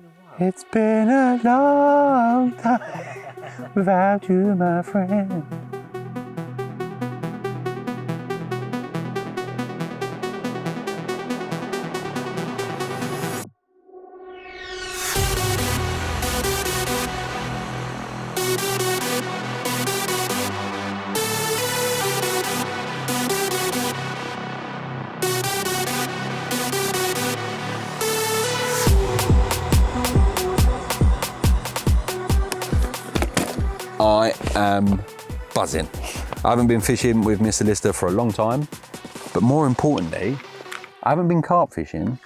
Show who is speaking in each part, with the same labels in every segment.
Speaker 1: been a while.
Speaker 2: It's been a long time without you, my friend. I am buzzing. I haven't been fishing with Mr. Lister for a long time, but more importantly, I haven't been carp fishing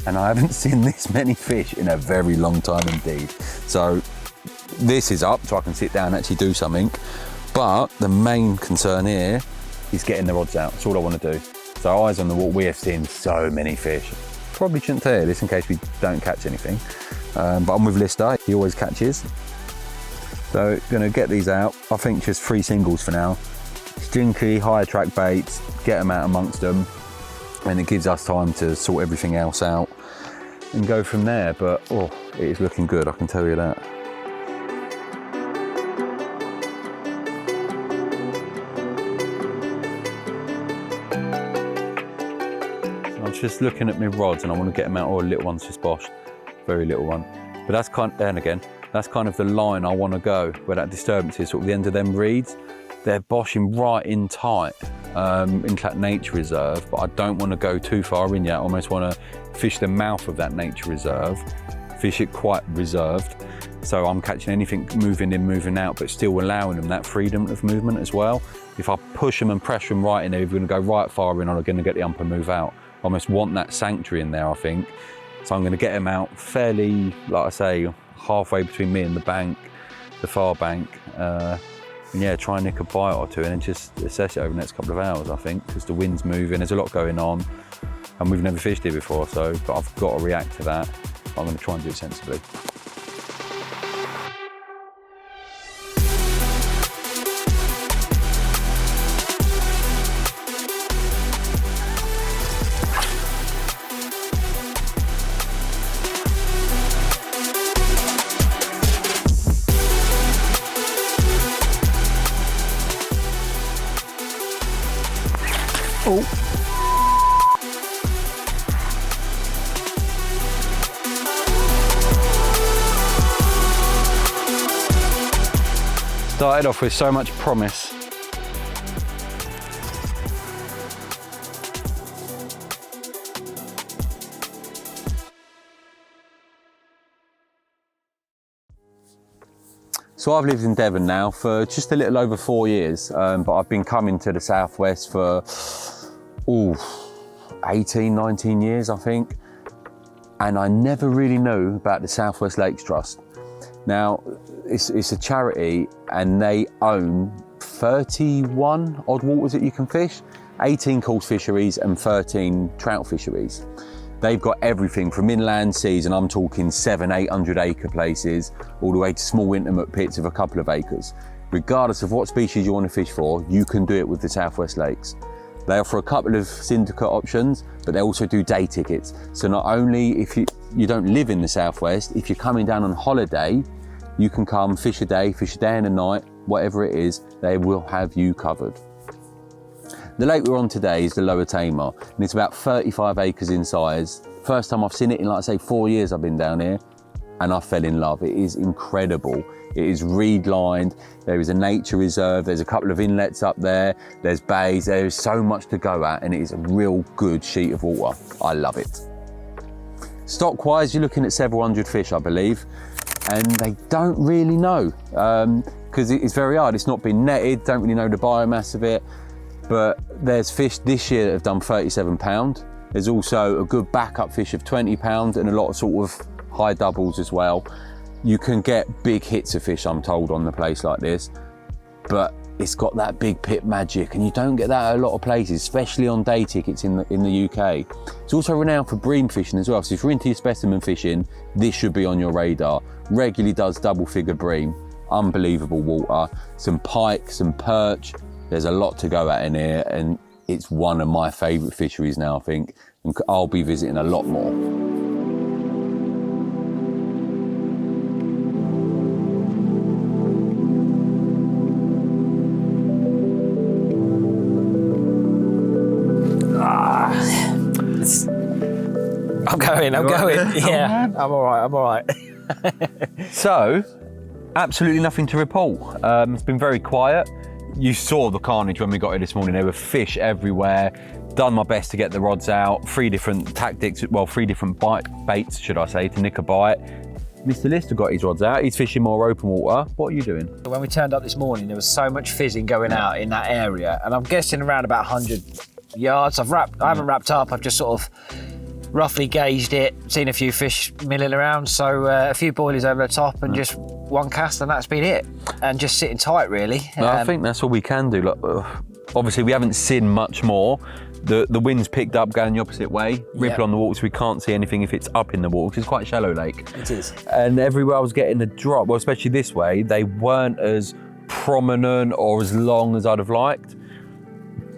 Speaker 2: and I haven't seen this many fish in a very long time indeed. So this is up so I can sit down and actually do something, but the main concern here is getting the rods out. That's all I want to do. So eyes on the water, we have seen so many fish. Probably shouldn't tell you this in case we don't catch anything, but I'm with Lister, he always catches. So gonna get these out. I think just 3 singles for now. Stinky, high attract baits, get them out amongst them, and it gives us time to sort everything else out and go from there. But oh, it is looking good, I can tell you that. So I'm just looking at my rods and I want to get them out. Oh, little one's just boshed, very little one. But that's that's kind of the line I want to go, where that disturbance is, sort of the end of them reeds. They're boshing right in tight into that nature reserve, but I don't want to go too far in yet. I almost want to fish the mouth of that nature reserve, fish it quite reserved. So I'm catching anything moving in, moving out, but still allowing them that freedom of movement as well. If I push them and pressure them right in there, we're going to go right far in, I'm going to get the ump and move out. I almost want that sanctuary in there, I think. So I'm going to get them out fairly, like I say, halfway between me and the bank, the far bank, and yeah, try and nick a bite or two and then just assess it over the next couple of hours, I think, because the wind's moving, there's a lot going on, and we've never fished here before, so, but I've got to react to that. I'm going to try and do it sensibly. Oh. Started off with so much promise. So I've lived in Devon now for just a little over 4 years, but I've been coming to the southwest for 18, 19 years, I think. And I never really knew about the Southwest Lakes Trust. Now, it's a charity and they own 31 odd waters that you can fish, 18 coarse fisheries and 13 trout fisheries. They've got everything from inland seas, and I'm talking 700-800 acre places, all the way to small intimate pits of a couple of acres. Regardless of what species you want to fish for, you can do it with the Southwest Lakes. They offer a couple of syndicate options, but they also do day tickets. So not only if you don't live in the Southwest, if you're coming down on holiday, you can come fish a day and a night, whatever it is, they will have you covered. The lake we're on today is the Lower Tamar, and it's about 35 acres in size. First time I've seen it in, like I say, 4 years I've been down here, and I fell in love. It is incredible. It is reed lined, there is a nature reserve, there's a couple of inlets up there, there's bays, there is so much to go at, and it is a real good sheet of water. I love it. Stock wise, you're looking at several hundred fish, I believe, and they don't really know, because it's very hard. It's not been netted, don't really know the biomass of it, but there's fish this year that have done 37 pound. There's also a good backup fish of 20 pound and a lot of sort of high doubles as well. You can get big hits of fish, I'm told, on the place like this, but it's got that big pit magic, and you don't get that at a lot of places, especially on day tickets in the UK. It's also renowned for bream fishing as well, so if you're into your specimen fishing, this should be on your radar. Regularly does double figure bream, unbelievable water, some pike, some perch. There's a lot to go at in here, and it's one of my favourite fisheries now, I think, and I'll be visiting a lot more.
Speaker 1: going. I'm going. Yeah, I'm all right. I'm all right.
Speaker 2: So, absolutely nothing to report. It's been very quiet. You saw the carnage when we got here this morning. There were fish everywhere. Done my best to get the rods out. 3 different tactics, well, 3 different baits, should I say, to nick a bite. Mr. Lister got his rods out. He's fishing more open water. What are you doing?
Speaker 1: When we turned up this morning, there was so much fizzing going out in that area, and I'm guessing around about 100 yards. I haven't wrapped up. I've just sort of roughly gauged it, seen a few fish milling around, so a few boilies over the top and just one cast, and that's been it. And just sitting tight, really.
Speaker 2: I think that's all we can do. Like, obviously, we haven't seen much more. The wind's picked up going the opposite way. Ripple on the water, so we can't see anything if it's up in the water, because it's quite a shallow lake.
Speaker 1: It is.
Speaker 2: And everywhere I was getting the drop, well, especially this way, they weren't as prominent or as long as I'd have liked.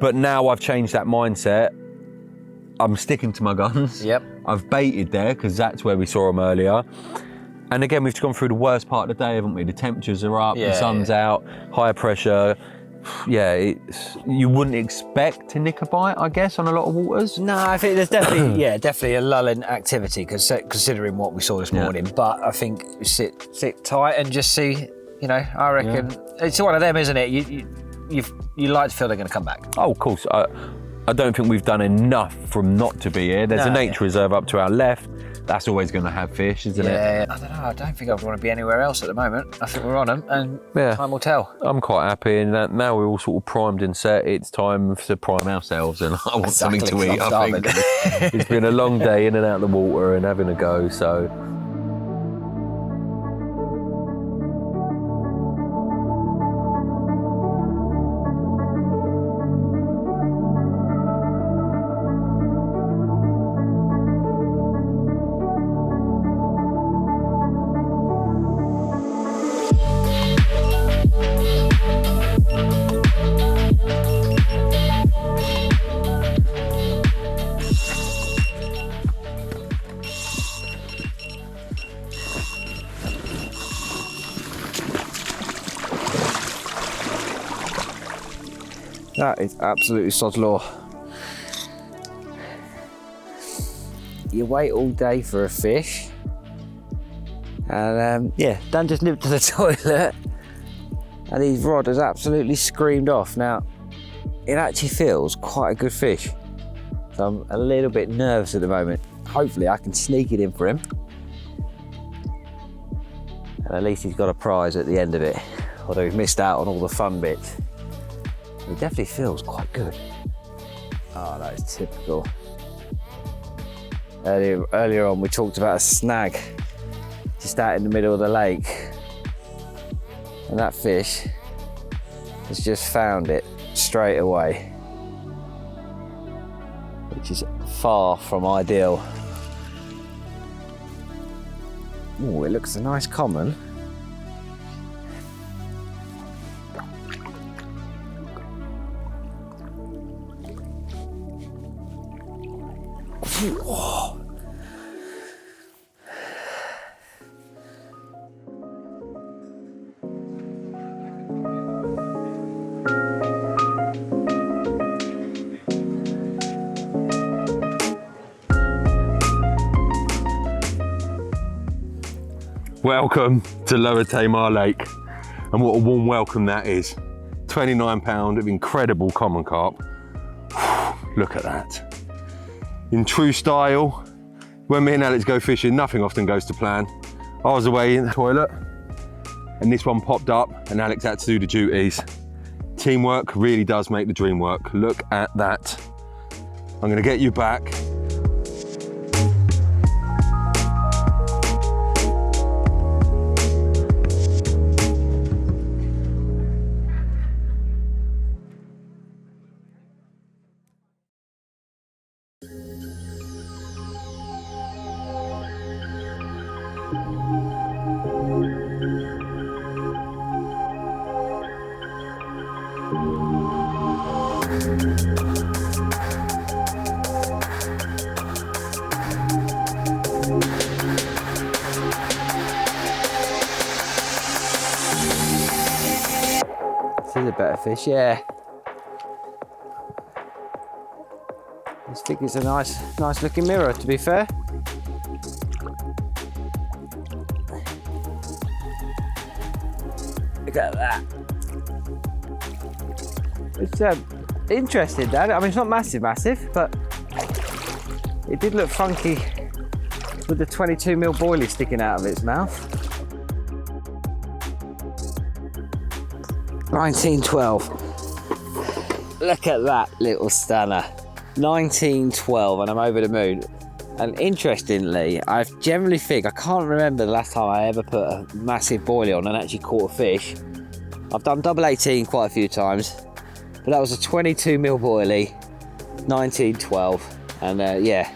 Speaker 2: But now I've changed that mindset. I'm sticking to my guns.
Speaker 1: Yep.
Speaker 2: I've baited there, because that's where we saw them earlier. And again, we've gone through the worst part of the day, haven't we? The temperatures are up, the sun's out, higher pressure. Yeah, you wouldn't expect to nick a bite, I guess, on a lot of waters.
Speaker 1: No, I think there's definitely, definitely a lull in activity, considering what we saw this morning. But I think sit tight and just see. You know, I reckon it's one of them, isn't it? You like to feel they're going to come back.
Speaker 2: Oh, of course. I don't think we've done enough from not to be here. There's a nature reserve up to our left. That's always going to have fish, isn't it?
Speaker 1: Yeah, I don't know. I don't think I'd want to be anywhere else at the moment. I think we're on them, and time will tell.
Speaker 2: I'm quite happy, and now we're all sort of primed and set. It's time to prime ourselves, and I want something to eat. I think it's been a long day in and out of the water and having a go. So.
Speaker 1: That is absolutely sod's law. You wait all day for a fish, and Dan just nipped to the toilet, and his rod has absolutely screamed off. Now, it actually feels quite a good fish, so I'm a little bit nervous at the moment. Hopefully I can sneak it in for him, and at least he's got a prize at the end of it, although he's missed out on all the fun bits. It definitely feels quite good. Oh, that is typical. Earlier on, we talked about a snag just out in the middle of the lake, and that fish has just found it straight away, which is far from ideal. Oh, it looks a nice common. Oh.
Speaker 2: Welcome to Lower Tamar Lake, and what a warm welcome that is. 29 pound of incredible common carp. Look at that. In true style, when me and Alex go fishing, nothing often goes to plan. I was away in the toilet, and this one popped up, and Alex had to do the duties. Teamwork really does make the dream work. Look at that. I'm gonna get you back.
Speaker 1: This is a better fish, yeah. I just think it's a nice looking mirror, to be fair. Look at that. It's interesting, Dad. I mean, it's not massive, but it did look funky with the 22mm boilie sticking out of its mouth. 1912. Look at that little stunner. 1912, and I'm over the moon. And interestingly, I generally think, I can't remember the last time I ever put a massive boilie on and actually caught a fish. I've done double 18 quite a few times, but that was a 22mm boilie, 1912. And yeah,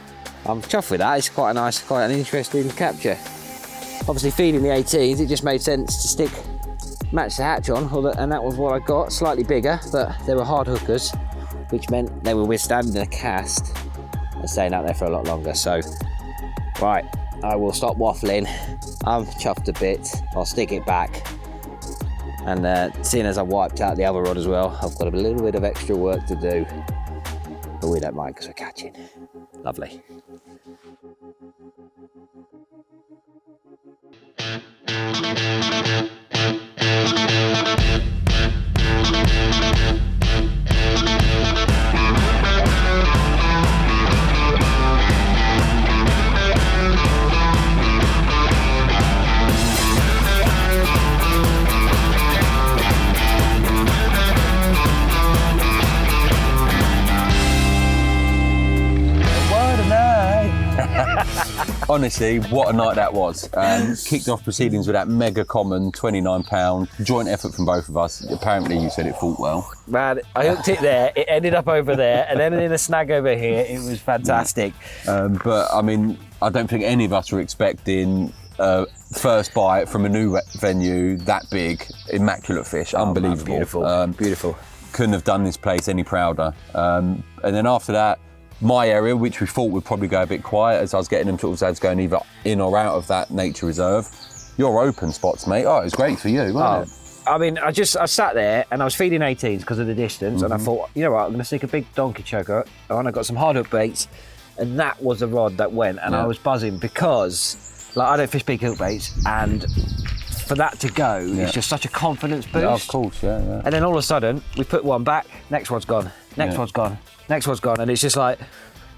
Speaker 1: I'm chuffed with that. It's quite an interesting capture. Obviously feeding the 18s, it just made sense to match the hatch on, and that was what I got. Slightly bigger, but they were hard hookers, which meant they were withstanding a cast and staying out there for a lot longer. So, right, I will stop waffling. I'm chuffed a bit. I'll stick it back. And seeing as I wiped out the other rod as well, I've got a little bit of extra work to do. But we don't mind because we're catching. Lovely.
Speaker 2: Honestly, what a night that was. Kicked off proceedings with that mega common 29-pound joint effort from both of us. Apparently you said it fought well.
Speaker 1: Man, I hooked it there, it ended up over there, and then in a snag over here. It was fantastic.
Speaker 2: But I mean, I don't think any of us were expecting first bite from a new venue, that big, immaculate fish. Unbelievable.
Speaker 1: Man, beautiful, beautiful.
Speaker 2: Couldn't have done this place any prouder. And then after that, my area, which we thought would probably go a bit quiet as I was getting them sort of going either in or out of that nature reserve. Your open spots, mate. Oh, it was great for you, wasn't it?
Speaker 1: I mean, I sat there and I was feeding 18s because of the distance, and I thought, you know what, I'm going to stick a big donkey choker on. I got some hard hook baits, and that was the rod that went, and I was buzzing because, like, I don't fish big hook baits, and for that to go, it's just such a confidence boost.
Speaker 2: Yeah, of course, yeah.
Speaker 1: And then all of a sudden, we put one back, next one's gone, next one's gone, next one's gone, and it's just like,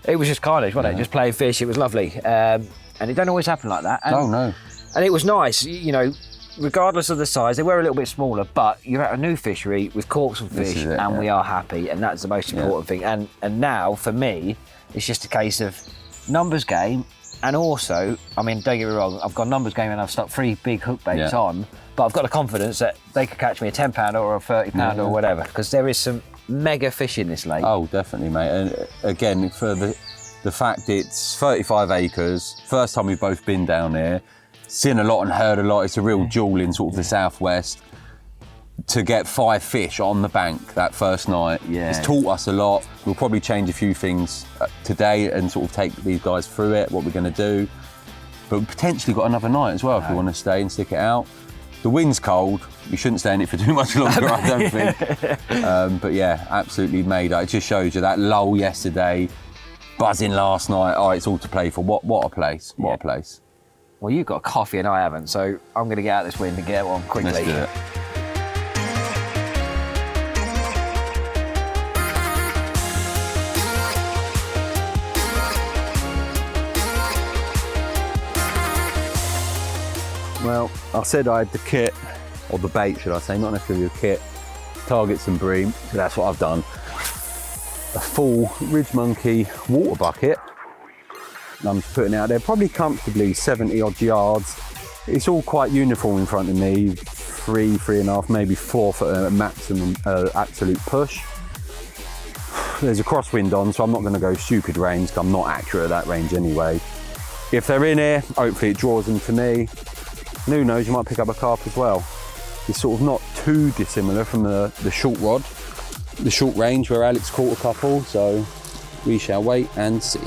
Speaker 1: it was just carnage, wasn't it? Just playing fish, it was lovely. And it don't always happen like that. And,
Speaker 2: oh, no.
Speaker 1: And it was nice, you know, regardless of the size, they were a little bit smaller, but you're at a new fishery with corks and fish, we are happy, and that's the most important thing. And now, for me, it's just a case of numbers game, and also, I mean, don't get me wrong, I've got a numbers game and I've stuck 3 big hook baits on, but I've got the confidence that they could catch me a 10-pounder or a 30-pounder or whatever, because there is some mega fish in this lake.
Speaker 2: Oh, definitely, mate. And again, for the fact it's 35 acres, first time we've both been down there, seen a lot and heard a lot. It's a real jewel in sort of the southwest. To get 5 fish on the bank that first night, it's taught us a lot. We'll probably change a few things today and sort of take these guys through it, what we're going to do. But we've potentially got another night as well if we want to stay and stick it out. The wind's cold. We shouldn't stay in it for too much longer, I don't think. But yeah, absolutely made it. It just shows you that lull yesterday, buzzing last night. Oh, it's all to play for. What a place. What a place.
Speaker 1: Well, you've got coffee and I haven't, so I'm going to get out this wind and get one quickly.
Speaker 2: Let's do it. Well, I said I had the kit, or the bait, should I say, not necessarily the kit, targets and bream, so that's what I've done. A full Ridge Monkey water bucket. I'm just putting it out there, probably comfortably 70 odd yards. It's all quite uniform in front of me, 3.5, maybe 4 for a maximum absolute push. There's a crosswind on, so I'm not going to go stupid range, because I'm not accurate at that range anyway. If they're in here, hopefully it draws them to me. And who knows, you might pick up a carp as well. It's sort of not too dissimilar from the short rod, the short range where Alex caught a couple, so we shall wait and see.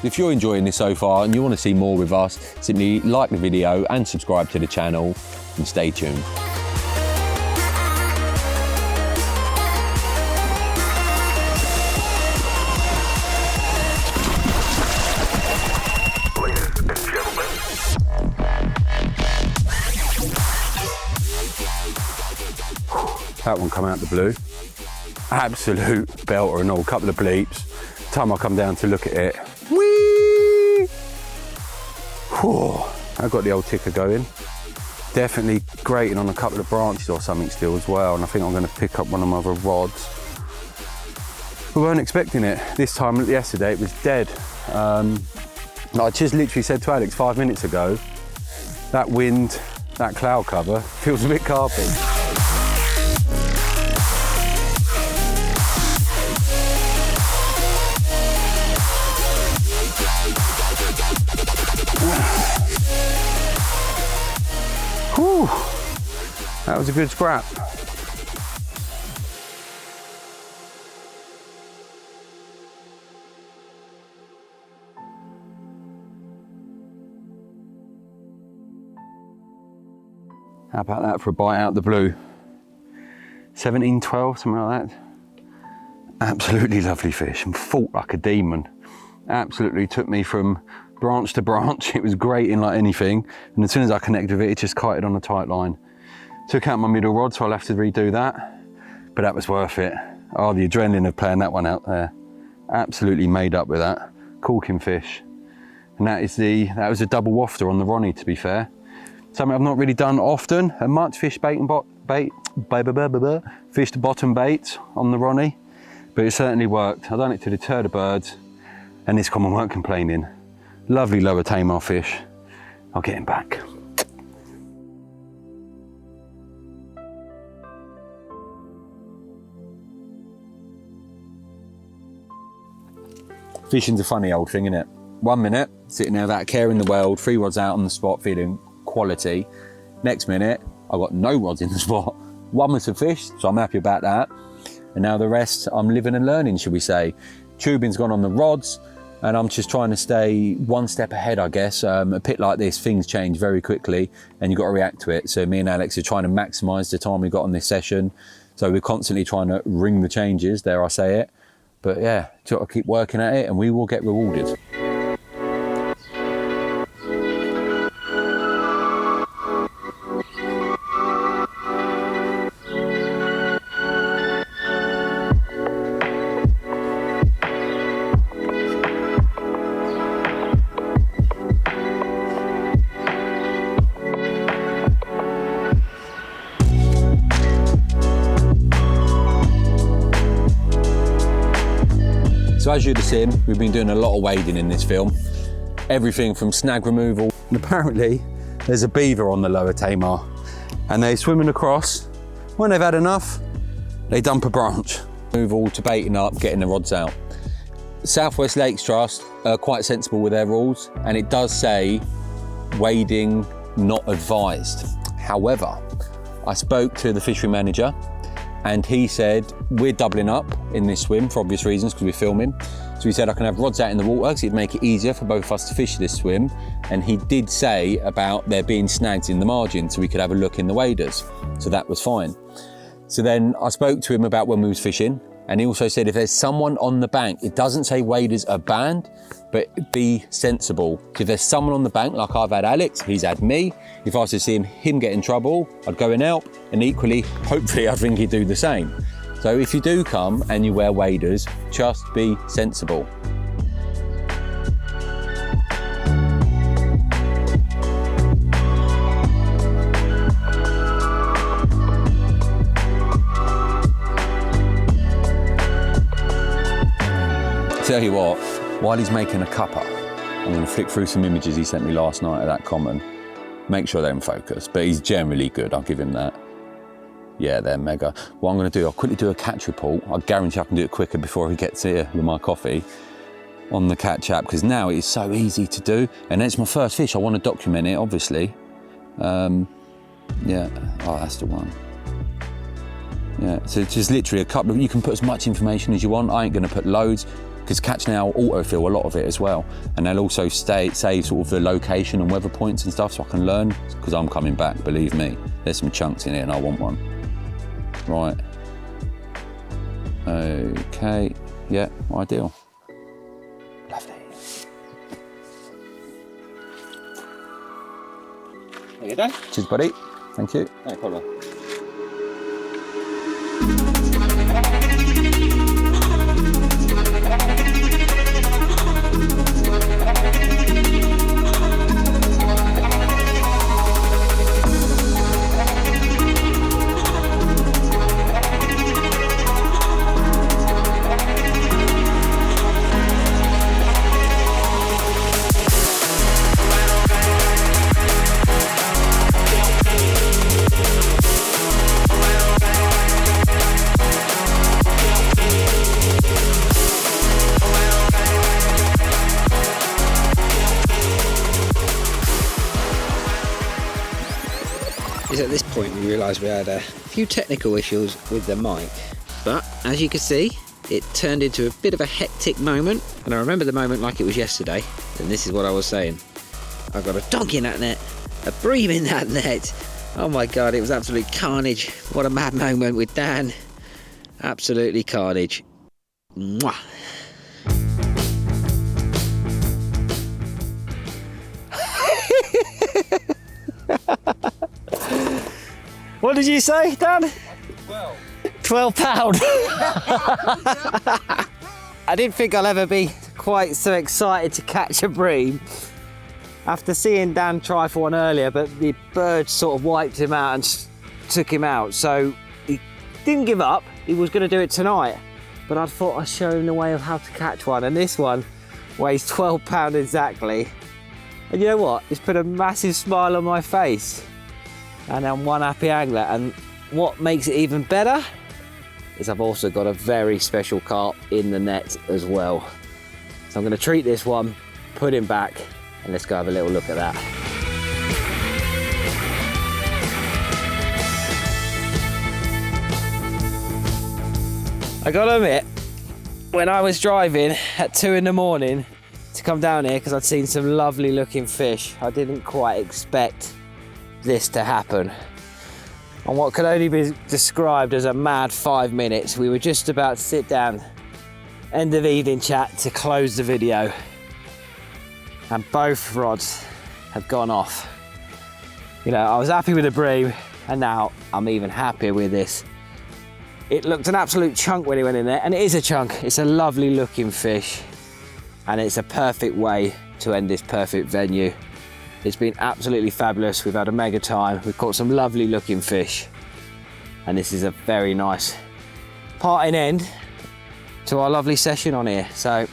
Speaker 2: If you're enjoying this so far and you want to see more with us, simply like the video and subscribe to the channel and stay tuned. That one come out the blue. Absolute belter and all, couple of bleeps. Time I come down to look at it, whee! Whew, I got the old ticker going. Definitely grating on a couple of branches or something still as well, and I think I'm going to pick up one of my other rods. We weren't expecting it. This time yesterday it was dead. I just literally said to Alex 5 minutes ago, that wind, that cloud cover feels a bit carpy. Whew, that was a good scrap. How about that for a bite out the blue? 17, 12, something like that. Absolutely lovely fish and fought like a demon. Absolutely took me from branch to branch. It was grating like anything. And as soon as I connected with it, it just kited on a tight line. Took out my middle rod, so I'll have to redo that. But that was worth it. Oh, the adrenaline of playing that one out there. Absolutely made up with that. Corking fish. And that was a double wafter on the Ronnie, to be fair. Something I've not really done often, and much fished bottom bait on the Ronnie, but it certainly worked. I've done it to deter the birds, and this common weren't complaining. Lovely Lower Tamar fish. I'll get him back. Fishing's a funny old thing, isn't it? 1 minute, sitting there without a care in the world, 3 rods out on the spot, feeling quality. Next minute, I got no rods in the spot. One was a fish, so I'm happy about that. And now the rest, I'm living and learning, should we say. Tubing's gone on the rods, and I'm just trying to stay one step ahead, I guess. A pit like this, things change very quickly, and you've got to react to it. So me and Alex are trying to maximise the time we got on this session. So we're constantly trying to ring the changes, dare I say it. But yeah, got to keep working at it, and we will get rewarded. So as you'd have seen, we've been doing a lot of wading in this film. Everything from snag removal. And apparently there's a beaver on the Lower Tamar, and they're swimming across. When they've had enough, they dump a branch. Move all to baiting up, getting the rods out. Southwest Lakes Trust are quite sensible with their rules, and it does say wading not advised. However, I spoke to the fishery manager, and he said, we're doubling up in this swim for obvious reasons because we're filming. So he said I can have rods out in the water because it'd make it easier for both of us to fish this swim. And he did say about there being snags in the margin so we could have a look in the waders. So that was fine. So then I spoke to him about when we was fishing, and he also said if there's someone on the bank, it doesn't say waders are banned, but be sensible. If there's someone on the bank, like I've had Alex, he's had me, if I was to see him get in trouble, I'd go and help, and equally, hopefully I think he'd do the same. So if you do come and you wear waders, just be sensible. Tell you what, while he's making a cuppa, I'm going to flick through some images he sent me last night of that common. Make sure they're in focus, but he's generally good, I'll give him that. Yeah, they're mega. What I'm going to do, I'll quickly do a catch report. I guarantee I can do it quicker before he gets here with my coffee on the catch app, because now it is so easy to do. And it's my first fish, I want to document it, obviously. Yeah, oh, that's the one. Yeah, so it's just literally a couple of, you can put as much information as you want. I ain't going to put loads, because Catch Now autofill a lot of it as well. And they'll also save sort of the location and weather points and stuff, so I can learn, because I'm coming back, believe me. There's some chunks in it and I want one. Right. Okay, yeah, ideal. Lovely. There you go. Cheers, buddy. Thank you. No problem.
Speaker 3: is at this point we realised we had a few technical issues with the mic, but as you can see, it turned into a bit of a hectic moment, and I remember the moment like it was yesterday, and this is what I was saying. I've got a dog in that net, a bream in that net. Oh my God, it was absolute carnage. What a mad moment with Dan. Absolutely carnage. Mwah.
Speaker 1: What did you say, Dan? 12 pound. I didn't think I'll ever be quite so excited to catch a bream after seeing Dan try for one earlier, but the bird sort of wiped him out and took him out. So he didn't give up. He was going to do it tonight, but I thought I'd show him the way of how to catch one. And this one weighs 12 pound exactly. And you know what? It's put a massive smile on my face. And I'm one happy angler. And what makes it even better is I've also got a very special carp in the net as well. So I'm going to treat this one, put him back, and let's go have a little look at that. I gotta admit, when I was driving at 2 in the morning to come down here because I'd seen some lovely looking fish, I didn't quite expect this to happen. On what could only be described as a mad 5 minutes, we were just about to sit down, end of evening chat to close the video, and both rods had gone off. You know, I was happy with the bream, and now I'm even happier with this. It looked an absolute chunk when he went in there, and it is a chunk. It's a lovely looking fish, and it's a perfect way to end this perfect venue. It's been absolutely fabulous. We've had a mega time. We've caught some lovely looking fish, and this is a very nice parting end to our lovely session on here. So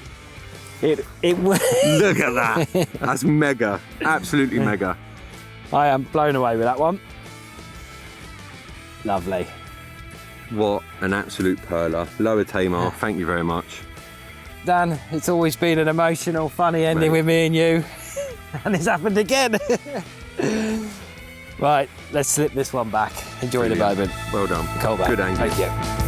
Speaker 1: it
Speaker 2: Look at that. That's mega. Absolutely mega.
Speaker 1: I am blown away with that one. Lovely.
Speaker 2: What an absolute perler. Lower Tamar, thank you very much.
Speaker 1: Dan, it's always been an emotional, funny ending with me and you. And it's happened again. Right, let's slip this one back. Enjoy the moment.
Speaker 2: Well done.
Speaker 1: Cool back.
Speaker 2: Good angle.
Speaker 1: Thank you.